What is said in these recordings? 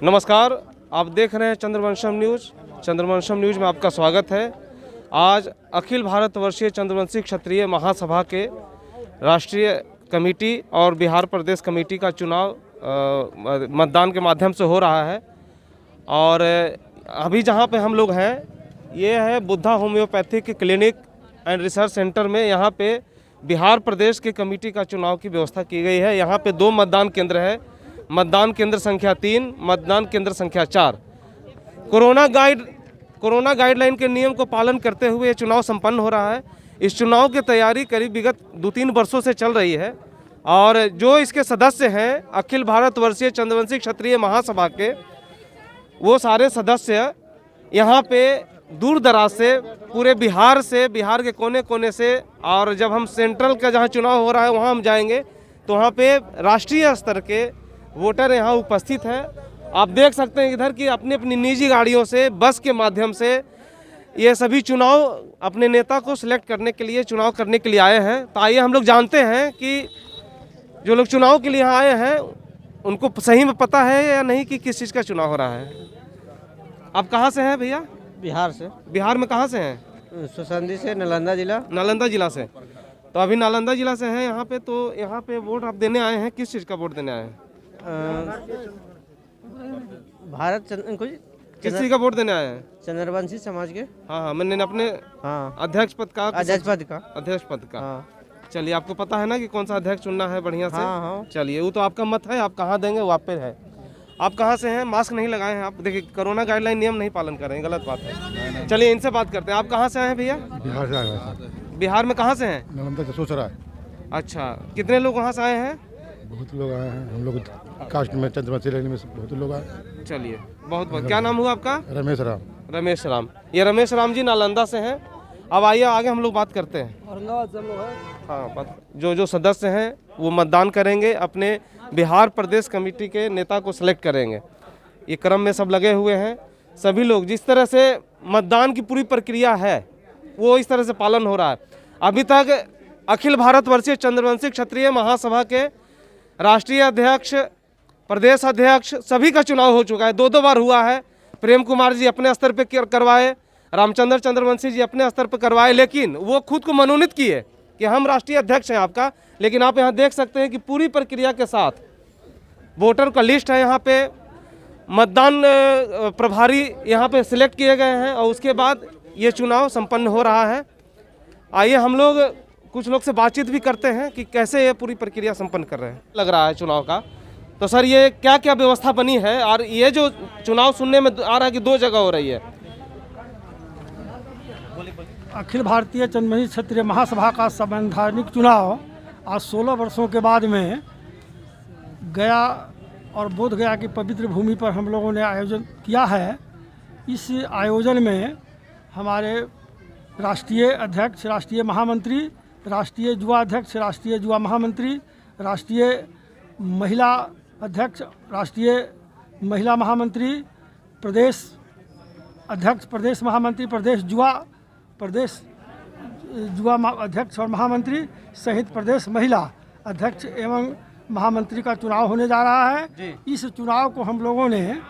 नमस्कार, आप देख रहे हैं चंद्रवंशम न्यूज़। चंद्रवंशम न्यूज़ में आपका स्वागत है। आज अखिल भारतवर्षीय चंद्रवंशी क्षत्रिय महासभा के राष्ट्रीय कमेटी और बिहार प्रदेश कमेटी का चुनाव मतदान के माध्यम से हो रहा है। और अभी जहां पे हम लोग हैं ये है Buddha homeopathic clinic and research centre में। यहाँ पे बिहार प्रदेश के कमेटी का चुनाव की व्यवस्था की गई है। यहाँ पे 2 मतदान केंद्र है, मतदान केंद्र संख्या 3, मतदान केंद्र संख्या 4। कोरोना गाइडलाइन के नियम को पालन करते हुए ये चुनाव संपन्न हो रहा है। इस चुनाव की तैयारी करीब विगत 2-3 वर्षों से चल रही है और जो इसके सदस्य हैं अखिल भारतवर्षीय चंद्रवंशी क्षत्रिय महासभा के, वो सारे सदस्य यहाँ पे दूर दराज से, पूरे बिहार से, बिहार के कोने कोने से, और जब हम सेंट्रल का जहाँ चुनाव हो रहा है वहाँ हम जाएंगे तो वहाँ पे राष्ट्रीय स्तर के वोटर यहाँ उपस्थित हैं। आप देख सकते हैं इधर की अपनी अपनी निजी गाड़ियों से, बस के माध्यम से ये सभी चुनाव अपने नेता को सिलेक्ट करने के लिए, चुनाव करने के लिए आए हैं। तो आइए हम लोग जानते हैं कि जो लोग चुनाव के लिए यहाँ आए हैं उनको सही में पता है या नहीं कि किस चीज़ का चुनाव हो रहा है। आप कहाँ से हैं भैया? बिहार से। बिहार में कहाँ से हैं? सुसंदी से, नालंदा जिला। नालंदा जिला से। तो अभी नालंदा जिला से हैं यहाँ पे। तो यहाँ पे वोट आप देने आए हैं, किस चीज़ का वोट देने आए हैं? किस चीज़ का वोट देने आए हैं? चंद्रवंशी समाज के। हाँ, मैंने अपने अध्यक्ष पद का। अध्यक्ष पद का। चलिए, आपको पता है ना कि कौन सा अध्यक्ष चुनना है बढ़िया से। चलिए, वो तो आपका मत है, आप कहाँ देंगे वो आप पे है। आप कहाँ से हैं? मास्क नहीं लगाए हैं आप। देखिए, कोरोना गाइडलाइन नियम नहीं पालन कर रहे हैं, गलत बात है। चलिए, इनसे बात करते हैं। आप कहाँ से आए हैं भैया? बिहार से आए हैं। बिहार में कहाँ से हैं? नालंदा जसोसराय। अच्छा, कितने लोग वहाँ से आए हैं? बहुत लोग आए हैं। हम लोग कास्ट में चंद्रवंशी लेने में बहुत लोग आए। चलिए, बहुत बहुत। क्या नाम हुआ आपका? रमेश राम। रमेश राम। ये रमेश राम जी नालंदा से हैं। अब आइए आगे हम लोग बात करते हैं। औरंगाबाद से हम लोग हैं। हाँ, जो सदस्य हैं वो मतदान करेंगे, अपने बिहार प्रदेश कमेटी के नेता को सिलेक्ट करेंगे। ये क्रम में सब लगे हुए हैं। सभी लोग जिस तरह से मतदान की पूरी प्रक्रिया है वो इस तरह से पालन हो रहा है। अभी तक अखिल भारतवर्षीय चंद्रवंशी क्षत्रिय महासभा के राष्ट्रीय अध्यक्ष, प्रदेश अध्यक्ष सभी का चुनाव हो चुका है। 2 बार हुआ है। प्रेम कुमार जी अपने स्तर पे करवाए, रामचंद्र चंद्रवंशी जी अपने स्तर पर करवाए, लेकिन वो खुद को मनोनीत किए कि हम राष्ट्रीय अध्यक्ष हैं आपका। लेकिन आप यहाँ देख सकते हैं कि पूरी प्रक्रिया के साथ वोटर का लिस्ट है, यहाँ पे मतदान प्रभारी यहाँ पे सिलेक्ट किए गए हैं और उसके बाद ये चुनाव संपन्न हो रहा है। आइए हम लोग कुछ लोग से बातचीत भी करते हैं कि कैसे ये पूरी प्रक्रिया संपन्न कर रहे हैं। लग रहा है चुनाव का, तो सर ये क्या क्या व्यवस्था बनी है? और ये जो चुनाव सुनने में आ रहा है कि 2 जगह हो रही है। अखिल भारतीय चंद्रवंशी क्षत्रिय महासभा का संवैधानिक चुनाव आज 16 वर्षों के बाद में गया और बोध गया की पवित्र भूमि पर हम लोगों ने आयोजन किया है। इस आयोजन में हमारे राष्ट्रीय अध्यक्ष, राष्ट्रीय महामंत्री, राष्ट्रीय युवा अध्यक्ष, राष्ट्रीय युवा महामंत्री, राष्ट्रीय महिला अध्यक्ष, राष्ट्रीय महिला महामंत्री, प्रदेश अध्यक्ष, प्रदेश महामंत्री, प्रदेश युवा अध्यक्ष और महामंत्री सहित प्रदेश महिला अध्यक्ष एवं महामंत्री का चुनाव होने जा रहा है। इस चुनाव को हम लोगों ने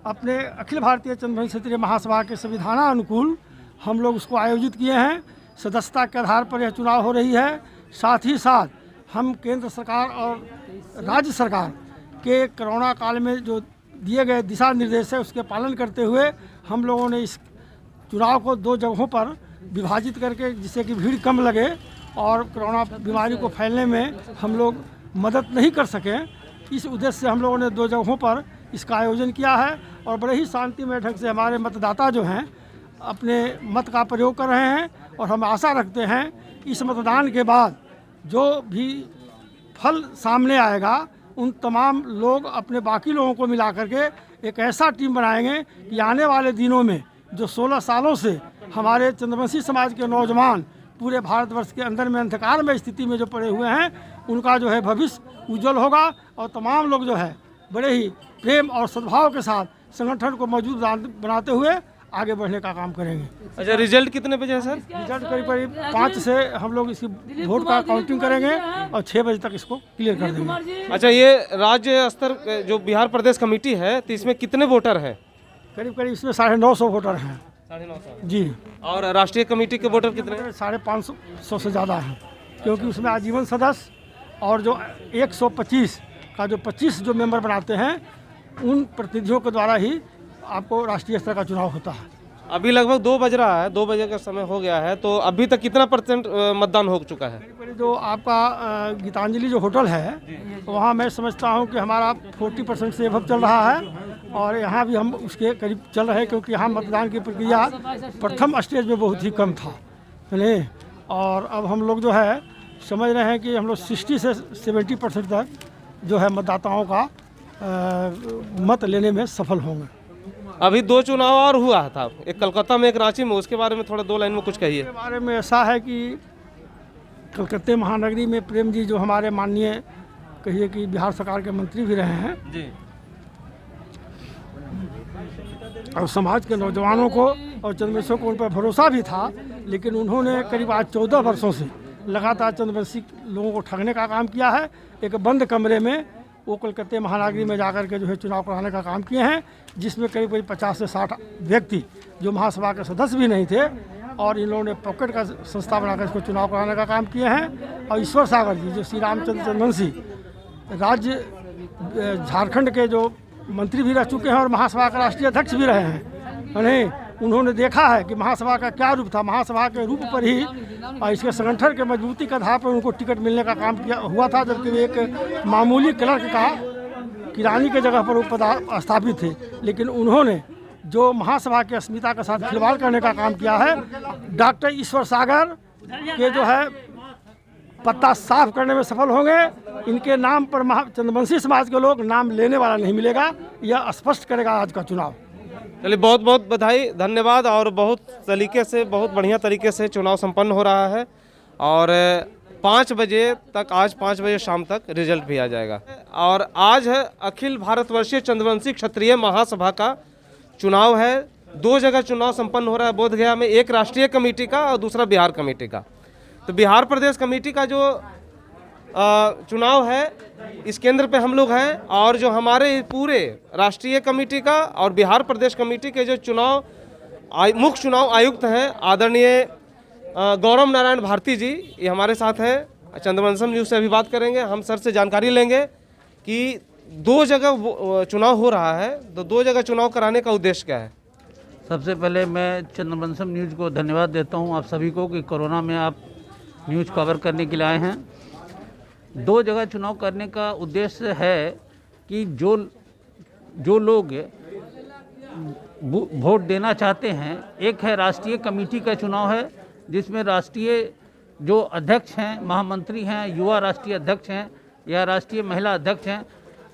अपने अखिल भारतीय चंद्रवंशी क्षत्रिय महासभा के संविधानानुकूल हम लोग उसको आयोजित किए हैं। सदस्यता के आधार पर यह चुनाव हो रही है। साथ ही साथ हम केंद्र सरकार और राज्य सरकार के कोरोना काल में जो दिए गए दिशा निर्देश है उसके पालन करते हुए हम लोगों ने इस चुनाव को 2 जगहों पर विभाजित करके, जिससे कि भीड़ कम लगे और कोरोना बीमारी को फैलने में हम लोग मदद नहीं कर सकें, इस उद्देश्य से हम लोगों ने 2 जगहों पर इसका आयोजन किया है। और बड़े ही शांतिमय ढंग से हमारे मतदाता जो हैं अपने मत का प्रयोग कर रहे हैं और हम आशा रखते हैं इस मतदान के बाद जो भी फल सामने आएगा उन तमाम लोग अपने बाकी लोगों को मिला करके एक ऐसा टीम बनाएंगे कि आने वाले दिनों में जो 16 सालों से हमारे चंद्रवंशी समाज के नौजवान पूरे भारतवर्ष के अंदर में अंधकार में स्थिति में जो पड़े हुए हैं उनका जो है भविष्य उज्जवल होगा और तमाम लोग जो है बड़े ही प्रेम और सद्भाव के साथ संगठन को मौजूद बनाते हुए आगे बढ़ने का काम करेंगे। अच्छा, रिजल्ट कितने बजे है सर? रिजल्ट करीब करीब 5 से हम लोग इसकी वोट का काउंटिंग करेंगे और 6 बजे तक इसको क्लियर कर देंगे। अच्छा, ये राज्य स्तर जो बिहार प्रदेश कमेटी है तो इसमें कितने वोटर हैं? करीब करीब इसमें 950 वोटर हैं 950 जी। और राष्ट्रीय कमेटी के वोटर कितने हैं? 550 से ज़्यादा है, क्योंकि उसमें आजीवन सदस्य और जो 125 का जो 25 जो मेंबर बनाते हैं उन प्रतिनिधियों के द्वारा ही आपको राष्ट्रीय स्तर का चुनाव होता है। अभी लगभग 2 बज रहा है, 2 बजे का समय हो गया है, तो अभी तक कितना % मतदान हो चुका है? जो आपका गीतांजलि जो होटल है वहाँ मैं समझता हूँ कि हमारा 40% से एभव चल रहा है और यहाँ भी हम उसके करीब चल रहे हैं, क्योंकि यहाँ मतदान की प्रक्रिया प्रथम स्टेज में बहुत ही कम था नहीं। और अब हम लोग जो है समझ रहे हैं कि हम लोग 60 से 70% तक जो है मतदाताओं का मत लेने में सफल होंगे। अभी 2 चुनाव और हुआ था, एक कलकत्ता में एक रांची में, उसके बारे में थोड़ा 2 लाइन में कुछ कहिए। इसके बारे में ऐसा है कि कलकत्ते महानगरी में प्रेम जी जो हमारे माननीय कहिए कि बिहार सरकार के मंत्री भी रहे हैं जी, और समाज के नौजवानों को और चंद्रवंशियों को उन पर भरोसा भी था, लेकिन उन्होंने करीब आज 14 वर्षों से लगातार चंद्रवंशी लोगों को ठगने का काम किया है। एक बंद कमरे में वो कलकत्ते महानगरी में जाकर के जो है चुनाव कराने का काम किए हैं, जिसमें करीब करीब 50 से 60 व्यक्ति जो महासभा के सदस्य भी नहीं थे, और इन लोगों ने पॉकेट का संस्था बनाकर इसको चुनाव कराने का काम किए हैं। और ईश्वर सागर जी जो श्री रामचंद्र चंद्रवंशी राज्य झारखंड के जो मंत्री भी रह चुके हैं और महासभा का राष्ट्रीय अध्यक्ष भी रहे हैं नहीं, उन्होंने देखा है कि महासभा का क्या रूप था। महासभा के रूप पर ही और इसके संगठन के मजबूती के आधार पर उनको टिकट मिलने का काम किया हुआ था, जबकि वे एक मामूली क्लर्क का किरानी के जगह पर वो स्थापित थे। लेकिन उन्होंने जो महासभा की अस्मिता के साथ खिलवाड़ करने का काम किया है, डॉक्टर ईश्वर सागर के जो है पत्ता साफ करने में सफल होंगे। इनके नाम पर चंद्रवंशी समाज के लोग नाम लेने वाला नहीं मिलेगा, यह स्पष्ट करेगा आज का चुनाव। चलिए, बहुत बहुत बधाई, धन्यवाद। और बहुत तरीके से, बहुत बढ़िया तरीके से चुनाव संपन्न हो रहा है और 5 बजे तक, आज 5 बजे शाम तक रिजल्ट भी आ जाएगा। और आज है अखिल भारतवर्षीय चंद्रवंशी क्षत्रिय महासभा का चुनाव है। 2 जगह चुनाव संपन्न हो रहा है, बोधगया में, एक राष्ट्रीय कमेटी का और दूसरा बिहार कमेटी का। तो बिहार प्रदेश कमेटी का जो चुनाव है इस केंद्र पे हम लोग हैं, और जो हमारे पूरे राष्ट्रीय कमेटी का और बिहार प्रदेश कमेटी के जो चुनाव मुख्य चुनाव आयुक्त हैं आदरणीय गौरव नारायण भारती जी, ये हमारे साथ हैं। चंद्रवंशम न्यूज़ से अभी बात करेंगे, हम सर से जानकारी लेंगे कि 2 जगह चुनाव हो रहा है, तो 2 जगह चुनाव कराने का उद्देश्य क्या है? सबसे पहले मैं चंद्रवंशम न्यूज़ को धन्यवाद देता हूं आप सभी को कि कोरोना में आप न्यूज़ कवर करने के लिए आए हैं। 2 जगह चुनाव करने का उद्देश्य है कि जो लोग वोट देना चाहते हैं, एक है राष्ट्रीय कमेटी का चुनाव है जिसमें राष्ट्रीय जो अध्यक्ष हैं, महामंत्री हैं, युवा राष्ट्रीय अध्यक्ष हैं या राष्ट्रीय महिला अध्यक्ष हैं,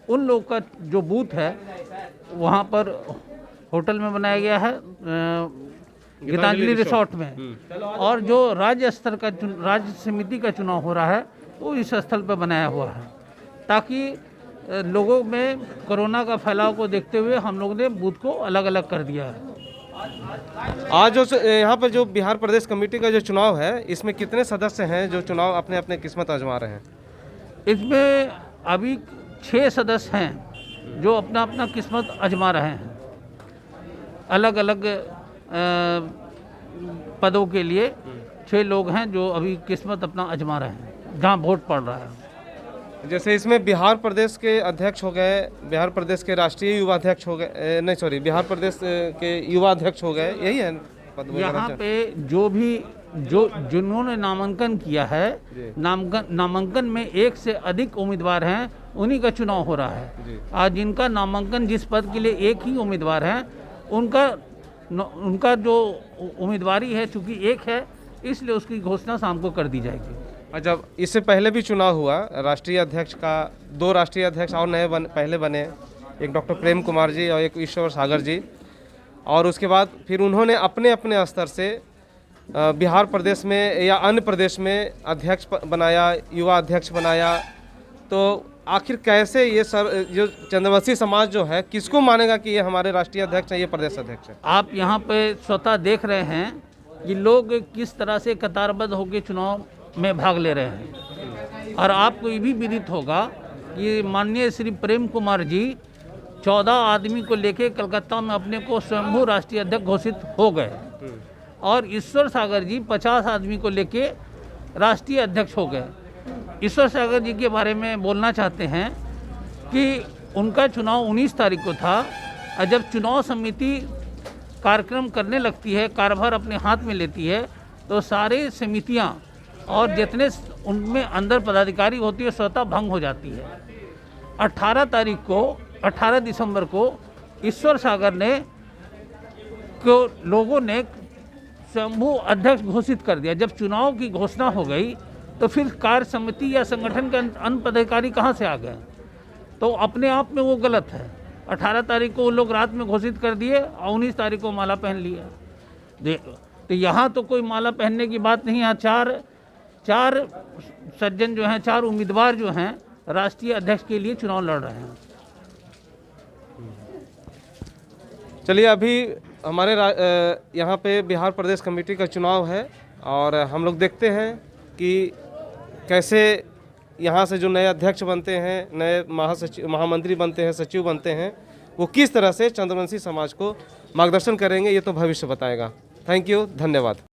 उन लोग का जो बूथ है वहाँ पर होटल में बनाया गया है, गीतांजलि रिसोर्ट में। और जो राज्य स्तर का राज्य समिति का चुनाव हो रहा है वो इस स्थल पर बनाया हुआ है, ताकि लोगों में कोरोना का फैलाव को देखते हुए हम लोगों ने बूथ को अलग अलग कर दिया है। आज जो यहाँ पर जो बिहार प्रदेश कमेटी का जो चुनाव है, इसमें कितने सदस्य हैं जो चुनाव अपने अपने किस्मत आजमा रहे हैं? इसमें अभी 6 सदस्य हैं जो अपना अपना किस्मत आजमा रहे हैं, अलग अलग पदों के लिए 6 लोग हैं जो अभी किस्मत अपना आजमा रहे हैं जहाँ वोट पड़ रहा है। जैसे इसमें बिहार प्रदेश के अध्यक्ष हो गए, बिहार प्रदेश के राष्ट्रीय युवा अध्यक्ष हो गए, नहीं सॉरी, बिहार प्रदेश के युवा अध्यक्ष हो गए, यही है पद? यहाँ पे जिन्होंने नामांकन किया है, नामांकन में 1 से अधिक उम्मीदवार हैं, उन्हीं का चुनाव हो रहा है। आज जिनका नामांकन जिस पद के लिए 1 ही उम्मीदवार है, उनका जो उम्मीदवारी है चूँकि 1 है, इसलिए उसकी घोषणा शाम को कर दी जाएगी। अच्छा, इससे पहले भी चुनाव हुआ राष्ट्रीय अध्यक्ष का, 2 राष्ट्रीय अध्यक्ष और नए पहले बने, एक डॉक्टर प्रेम कुमार जी और एक ईश्वर सागर जी, और उसके बाद फिर उन्होंने अपने अपने स्तर से बिहार प्रदेश में या अन्य प्रदेश में अध्यक्ष बनाया, युवा अध्यक्ष बनाया। तो आखिर कैसे ये जो चंद्रवंशी समाज जो है किसको मानेगा कि ये हमारे राष्ट्रीय अध्यक्ष हैं, ये प्रदेश अध्यक्ष हैं? आप यहाँ पे स्वतः देख रहे हैं कि लोग किस तरह से कतारबद्ध होकर चुनाव में भाग ले रहे हैं। और आपको ये भी विदित होगा कि माननीय श्री प्रेम कुमार जी 14 आदमी को लेके कलकत्ता में अपने को स्वयंभू राष्ट्रीय अध्यक्ष घोषित हो गए और ईश्वर सागर जी 50 आदमी को लेके राष्ट्रीय अध्यक्ष हो गए। ईश्वर सागर जी के बारे में बोलना चाहते हैं कि उनका चुनाव 19 तारीख को था और जब चुनाव समिति कार्यक्रम करने लगती है, कार्यभार अपने हाथ में लेती है, तो सारे समितियां और जितने उनमें अंदर पदाधिकारी होती है स्वतः भंग हो जाती है। 18 दिसंबर को ईश्वर सागर ने को लोगों ने स्वयंभू अध्यक्ष घोषित कर दिया। जब चुनाव की घोषणा हो गई तो फिर कार्य समिति या संगठन के अन्य पदाधिकारी कहाँ से आ गए? तो अपने आप में वो गलत है। 18 तारीख को वो लोग रात में घोषित कर दिए और 19 तारीख को माला पहन लिया। तो यहाँ तो कोई माला पहनने की बात नहीं है। चार सज्जन जो हैं, 4 उम्मीदवार जो हैं राष्ट्रीय अध्यक्ष के लिए चुनाव लड़ रहे हैं। चलिए, अभी हमारे यहाँ पे बिहार प्रदेश कमेटी का चुनाव है और हम लोग देखते हैं कि कैसे यहाँ से जो नए अध्यक्ष बनते हैं, नए महामंत्री बनते हैं, सचिव बनते हैं, वो किस तरह से चंद्रवंशी समाज को मार्गदर्शन करेंगे, ये तो भविष्य बताएगा। थैंक यू, धन्यवाद।